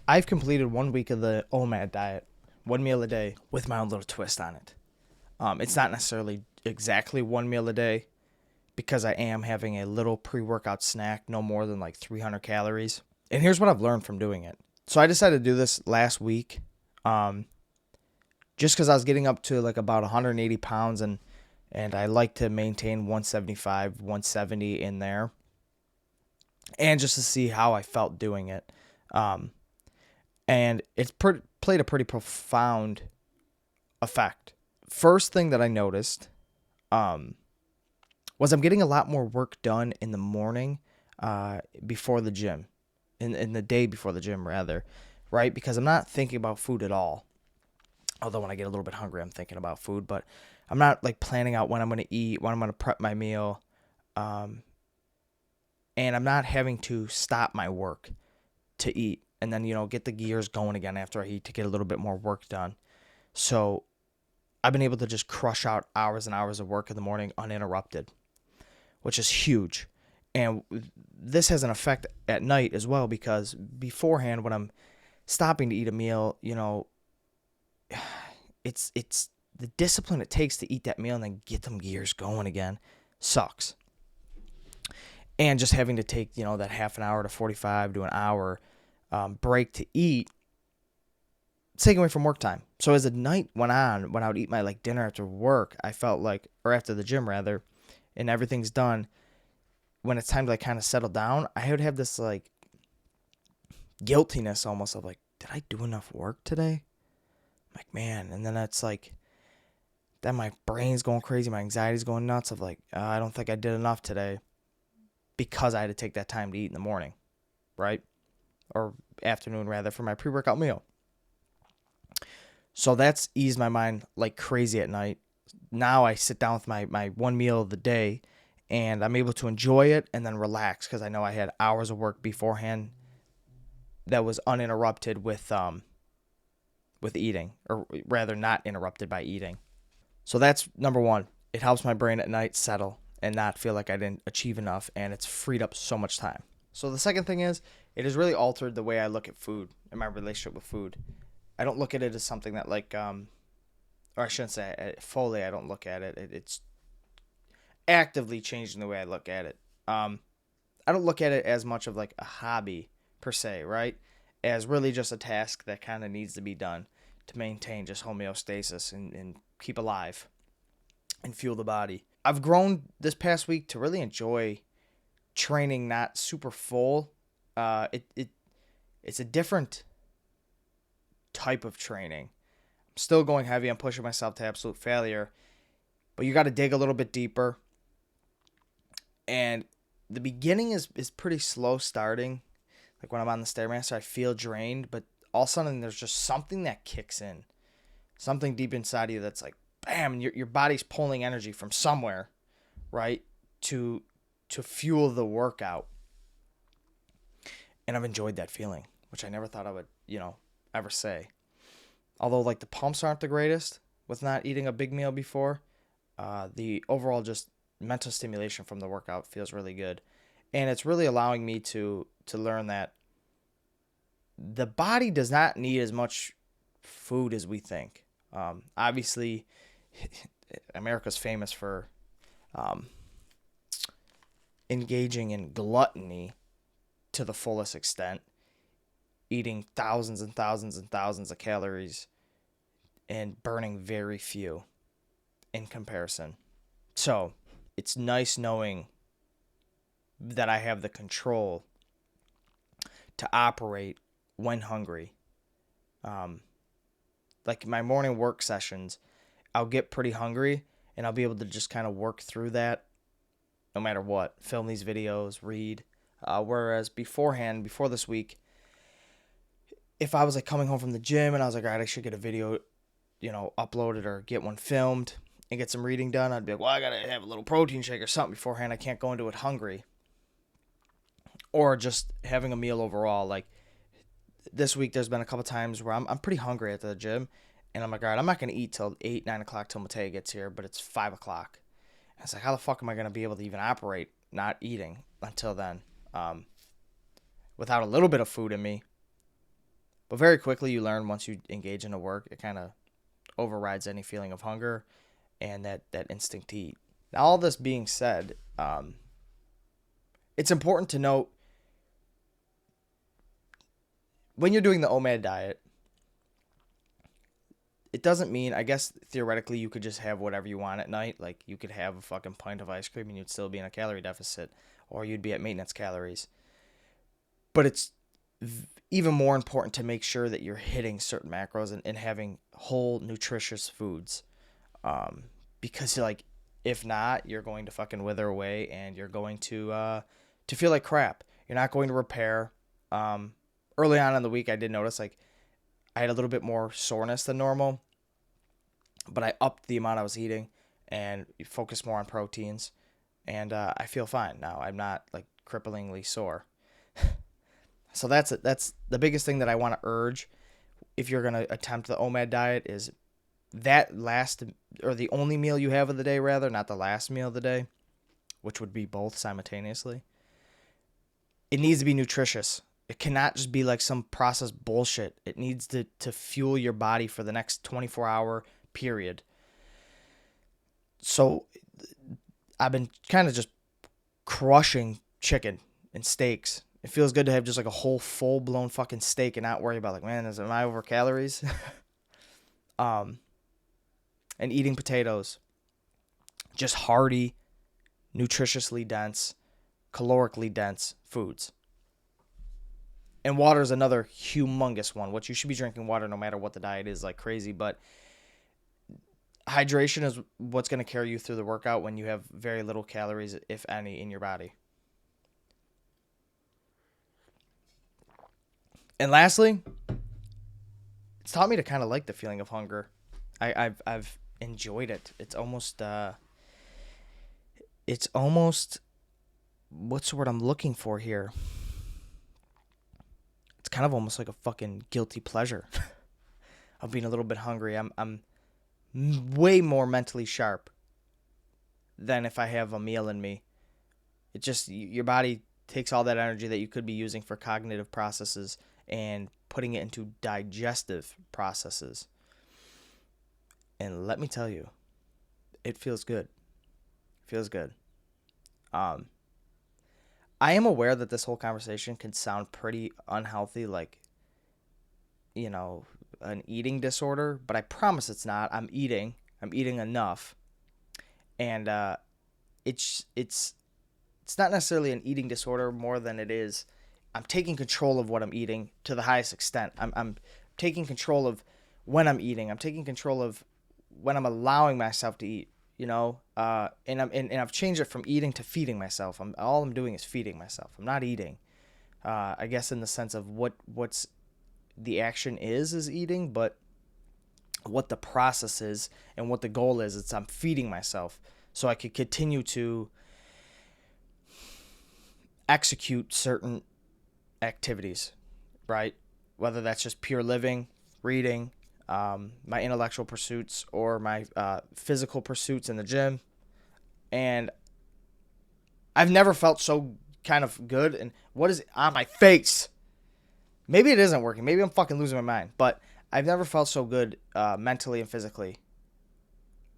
I've completed 1 week of the OMAD diet, one meal a day with my own little twist on it. It's not necessarily exactly one meal a day because I am having a little pre workout snack, no more than like 300 calories. And here's what I've learned from doing it. So I decided to do this last week um, just because I was getting up to like about 180 pounds and I like to maintain 175, 170 in there. And just to see how I felt doing it. Um, and played a pretty profound effect. First thing that I noticed um, was I'm getting a lot more work done in the morning before the gym, in the day before the gym, rather, right? Because I'm not thinking about food at all. Although when I get a little bit hungry, I'm thinking about food, but I'm not like planning out when I'm going to eat, when I'm going to prep my meal. Um, and I'm not having to stop my work to eat and then, get the gears going again after I eat to get a little bit more work done. So I've been able to just crush out hours and hours of work in the morning uninterrupted, which is huge. And this has an effect at night as well because beforehand, when I'm stopping to eat a meal, it's the discipline it takes to eat that meal and then get them gears going again sucks. And just having to take, that half an hour to 45 to an hour break to eat, it's taken away from work time. So as the night went on, when I would eat my like dinner after work, I felt like, or after the gym rather, and everything's done, when it's time to like kind of settle down, I would have this like guiltiness almost of like, did I do enough work today? I'm like, man. And then it's like, then my brain's going crazy. My anxiety's going nuts of like, I don't think I did enough today because I had to take that time to eat in the morning, right? Or afternoon rather, for my pre-workout meal. So that's eased my mind like crazy at night. Now I sit down with my one meal of the day and I'm able to enjoy it and then relax because I know I had hours of work beforehand that was uninterrupted with eating, or rather not interrupted by eating. So that's number one. It helps my brain at night settle and not feel like I didn't achieve enough, and it's freed up so much time. So the second thing is, it has really altered the way I look at food and my relationship with food. I don't look at it as something that like, or I shouldn't say fully. I don't look at it. It's actively changing the way I look at it. I don't look at it as much of like a hobby per se, right? As really just a task that kind of needs to be done to maintain just homeostasis and keep alive and fuel the body. I've grown this past week to really enjoy training not super full. It's a different type of training. I'm still going heavy. I'm pushing myself to absolute failure, but you got to dig a little bit deeper. And the beginning is pretty slow starting. Like when I'm on the Stairmaster, I feel drained, but all of a sudden there's just something that kicks in. Something deep inside of you that's like, bam, your body's pulling energy from somewhere, right? To fuel the workout. And I've enjoyed that feeling, which I never thought I would, ever say. Although like the pumps aren't the greatest with not eating a big meal before, the overall just mental stimulation from the workout feels really good. And it's really allowing me to learn that the body does not need as much food as we think. Obviously, America's famous for um, engaging in gluttony to the fullest extent, eating thousands and thousands and thousands of calories and burning very few in comparison. So it's nice knowing that I have the control to operate when hungry. Um, like my morning work sessions, I'll get pretty hungry and I'll be able to just kind of work through that no matter what. Film these videos, read. Whereas beforehand, before this week, if I was like coming home from the gym and I was like, all right, I should get a video, uploaded or get one filmed and get some reading done, I'd be like, well, I gotta have a little protein shake or something beforehand. I can't go into it hungry. Or just having a meal overall. Like this week, there's been a couple times where I'm pretty hungry at the gym, and I'm like, all right, I'm not gonna eat till 8, 9 o'clock till Mateo gets here, but it's 5 o'clock. And it's like, how the fuck am I gonna be able to even operate not eating until then, without a little bit of food in me? But very quickly you learn once you engage in a work, it kind of overrides any feeling of hunger and that instinct to eat. Now, all this being said, it's important to note when you're doing the OMAD diet, it doesn't mean, I guess theoretically you could just have whatever you want at night. Like you could have a fucking pint of ice cream and you'd still be in a calorie deficit, or you'd be at maintenance calories. But it's even more important to make sure that you're hitting certain macros and having whole nutritious foods. Because like, if not, you're going to fucking wither away and you're going to feel like crap. You're not going to repair. Early on in the week, I did notice like I had a little bit more soreness than normal, but I upped the amount I was eating and focused more on proteins, and I feel fine now. I'm not like cripplingly sore. So that's it. That's the biggest thing that I want to urge if you're going to attempt the OMAD diet is that last, or the only meal you have of the day, rather, not the last meal of the day, which would be both simultaneously. It needs to be nutritious. It cannot just be like some processed bullshit. It needs to fuel your body for the next 24-hour period. So I've been kind of just crushing chicken and steaks. It feels good to have just like a whole full-blown fucking steak and not worry about like, man, am I over calories? And eating potatoes. Just hearty, nutritiously dense, calorically dense foods. And water is another humongous one, which you should be drinking water no matter what the diet is like crazy. But hydration is what's going to carry you through the workout when you have very little calories, if any, in your body. And lastly, it's taught me to kind of like the feeling of hunger. I've enjoyed it. It's almost what's the word I'm looking for here? It's kind of almost like a fucking guilty pleasure of being a little bit hungry. I'm way more mentally sharp than if I have a meal in me. It just, your body takes all that energy that you could be using for cognitive processes and putting it into digestive processes. And let me tell you, it feels good. It feels good. I am aware that this whole conversation can sound pretty unhealthy, like, you know, an eating disorder, but I promise it's not. I'm eating enough. And it's not necessarily an eating disorder more than it is I'm taking control of what I'm eating to the highest extent. I'm taking control of when I'm eating. I'm taking control of when I'm allowing myself to eat, you know, and I've changed it from eating to feeding myself. All I'm doing is feeding myself. I'm not eating. I guess in the sense of what's the action is eating, but what the process is and what the goal is, I'm feeding myself so I could continue to execute certain activities, right? Whether that's just pure living, reading, my intellectual pursuits, or my physical pursuits in the gym. And I've never felt so kind of good. And what is it on my face? Maybe it isn't working. Maybe I'm fucking losing my mind. But I've never felt so good mentally and physically,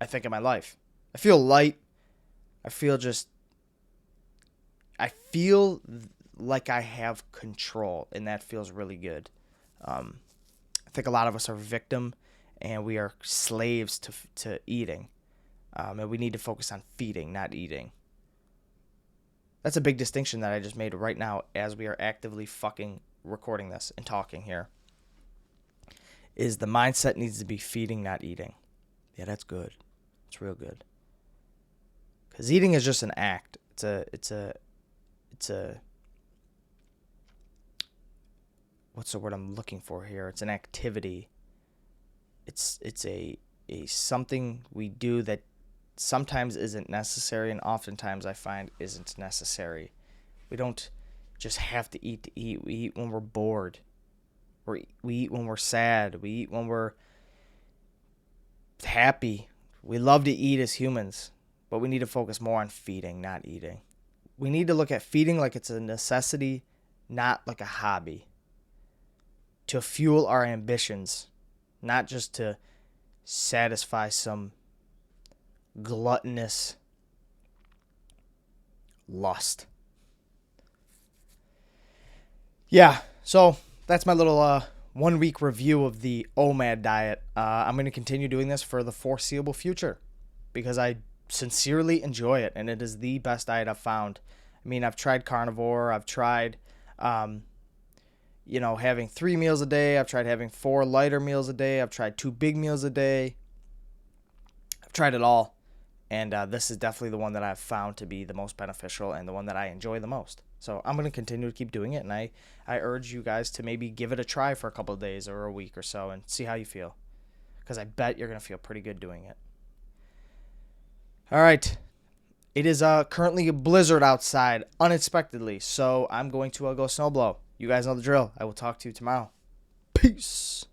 I think, in my life. I feel light. I feel like I have control, and that feels really good. I think a lot of us are victim, and we are slaves to eating, and we need to focus on feeding, not eating. That's a big distinction that I just made right now as we are actively fucking recording this and talking here. Is the mindset needs to be feeding, not eating. Yeah, that's good. It's real good. Because eating is just an act. It's a what's the word I'm looking for here? It's an activity. It's a something we do that sometimes isn't necessary, and oftentimes I find isn't necessary. We don't just have to eat. We eat when we're bored. We eat when we're sad. We eat when we're happy. We love to eat as humans, but we need to focus more on feeding, not eating. We need to look at feeding like it's a necessity, not like a hobby. to fuel our ambitions, not just to satisfy some gluttonous lust. Yeah, so that's my little 1 week review of the OMAD diet. I'm going to continue doing this for the foreseeable future because I sincerely enjoy it, and it is the best diet I've found. I mean, I've tried carnivore, I've tried, having 3 meals a day, I've tried having 4 lighter meals a day, I've tried 2 big meals a day, I've tried it all, and this is definitely the one that I've found to be the most beneficial and the one that I enjoy the most. So I'm going to continue to keep doing it, and I urge you guys to maybe give it a try for a couple of days or a week or so and see how you feel, because I bet you're going to feel pretty good doing it. All right. It is currently a blizzard outside, unexpectedly, so I'm going to go snowblow. You guys know the drill. I will talk to you tomorrow. Peace.